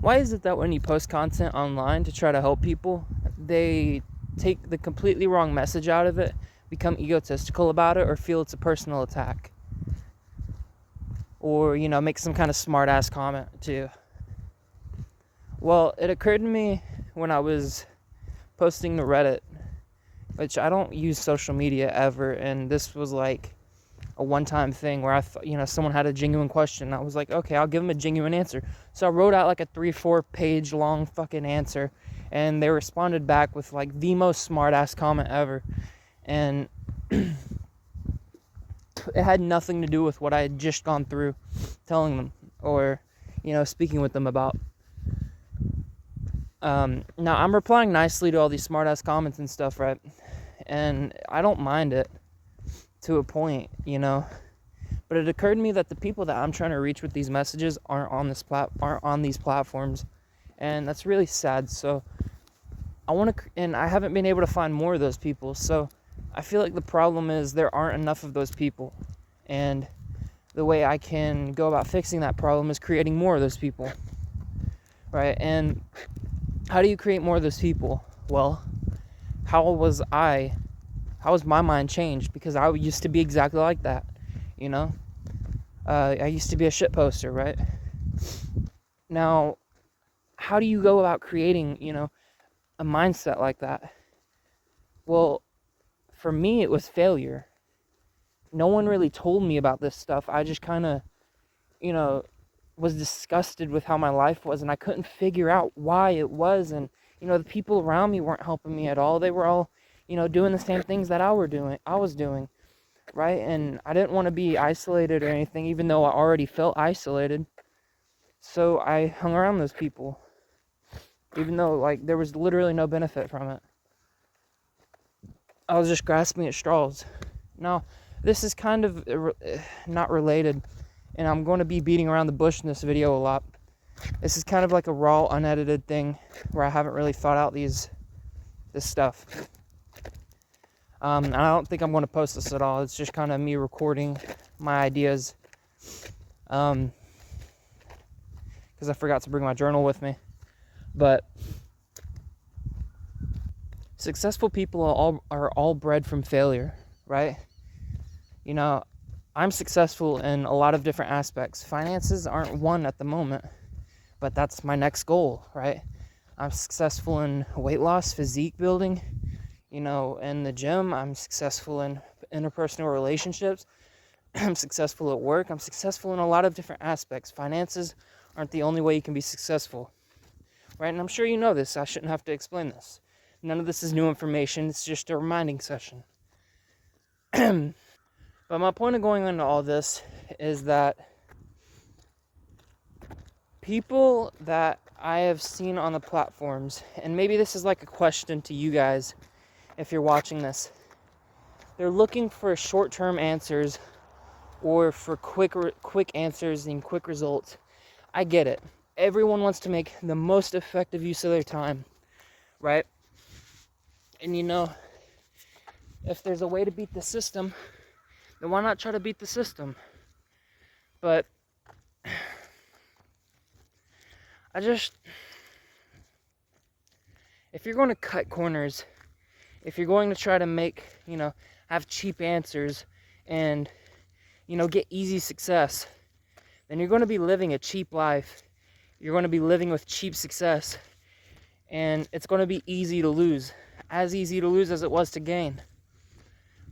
Why is it that when you post content online to try to help people, they take the completely wrong message out of it, become egotistical about it, or feel it's a personal attack? Or, make some kind of smart ass comment too. Well, it occurred to me when I was posting to Reddit, which I don't use social media ever, and this was like a one-time thing where someone had a genuine question. I was like, okay, I'll give them a genuine answer. So I wrote out like a 3-4 page long fucking answer, and they responded back with like the most smart-ass comment ever. And it had nothing to do with what I had just gone through telling them or, speaking with them about. Now, I'm replying nicely to all these smart-ass comments and stuff, right? And I don't mind it to a point, but it occurred to me that the people that I'm trying to reach with these messages aren't on these platforms, and that's really sad. So and I haven't been able to find more of those people. So I feel like the problem is there aren't enough of those people, and the way I can go about fixing that problem is creating more of those people, right? And how do you create more of those people? Well, how was my mind changed? Because I used to be exactly like that, I used to be a shit poster, right? Now, how do you go about creating, a mindset like that? Well, for me, it was failure. No one really told me about this stuff. I just kind of, was disgusted with how my life was, and I couldn't figure out why it was. And, the people around me weren't helping me at all. They were all, doing the same things that I was doing, right? And I didn't want to be isolated or anything, even though I already felt isolated. So I hung around those people, even though, like, there was literally no benefit from it. I was just grasping at straws. Now, this is kind of not related, and I'm going to be beating around the bush in this video a lot. This is kind of like a raw, unedited thing where I haven't really thought out this stuff. And I don't think I'm going to post this at all. It's just kind of me recording my ideas. Because I forgot to bring my journal with me. But successful people are all bred from failure, right? I'm successful in a lot of different aspects. Finances aren't one at the moment, but that's my next goal, right? I'm successful in weight loss, physique building, in the gym. I'm successful in interpersonal relationships. I'm successful at work. I'm successful in a lot of different aspects. Finances aren't the only way you can be successful, right? And I'm sure you know this. I shouldn't have to explain this. None of this is new information. It's just a reminding session. But my point of going into all this is that people that I have seen on the platforms, and maybe this is like a question to you guys if you're watching this, they're looking for short-term answers or for quick answers and quick results. I get it. Everyone wants to make the most effective use of their time, right? And if there's a way to beat the system, then why not try to beat the system? But if you're going to cut corners, if you're going to try to make, have cheap answers and, get easy success, then you're going to be living a cheap life. You're going to be living with cheap success, and it's going to be easy to lose, as easy to lose as it was to gain,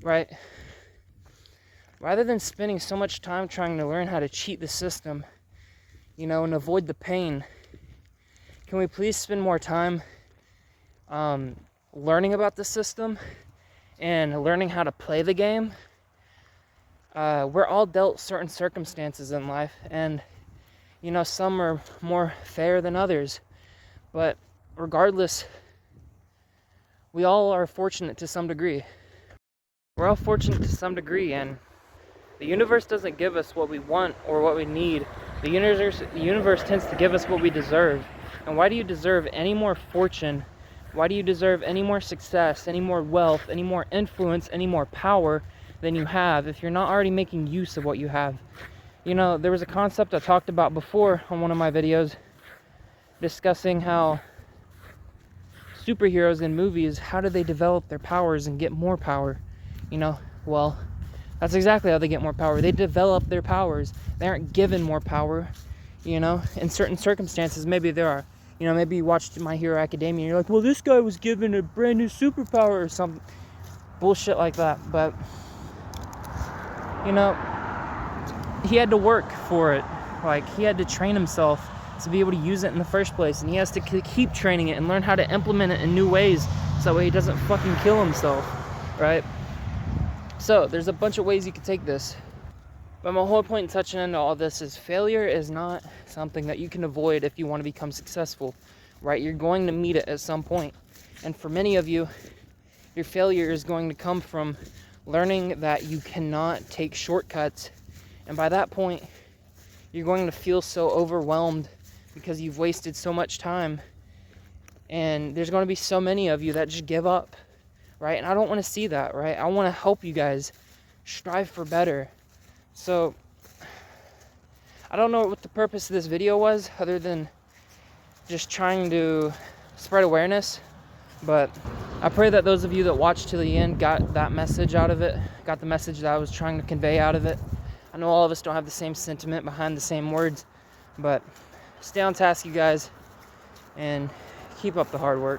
right? Rather than spending so much time trying to learn how to cheat the system, and avoid the pain, can we please spend more time learning about the system and learning how to play the game? We're all dealt certain circumstances in life, and some are more fair than others, but regardless, we all are fortunate to some degree. We're all fortunate to some degree, and the universe doesn't give us what we want or what we need. The universe tends to give us what we deserve. And why do you deserve any more fortune? Why do you deserve any more success, any more wealth, any more influence, any more power than you have if you're not already making use of what you have? There was a concept I talked about before on one of my videos, discussing how superheroes in movies, how do they develop their powers and get more power? You know, well, that's exactly how they get more power. They develop their powers. They aren't given more power, you know. In certain circumstances, maybe there are. You know, maybe you watched My Hero Academia and you're like, well, this guy was given a brand new superpower or some bullshit like that. But, you know, he had to work for it. Like, he had to train himself to be able to use it in the first place. And he has to keep training it and learn how to implement it in new ways so that way he doesn't fucking kill himself, right? So, there's a bunch of ways you could take this. But my whole point in touching into all this is failure is not something that you can avoid if you want to become successful, right? You're going to meet it at some point. And for many of you, your failure is going to come from learning that you cannot take shortcuts. And by that point, you're going to feel so overwhelmed because you've wasted so much time. And there's going to be so many of you that just give up, right? And I don't want to see that, right? I want to help you guys strive for better. So, I don't know what the purpose of this video was, other than just trying to spread awareness, but I pray that those of you that watched to the end got that message out of it, got the message that I was trying to convey out of it. I know all of us don't have the same sentiment behind the same words, but stay on task, you guys, and keep up the hard work.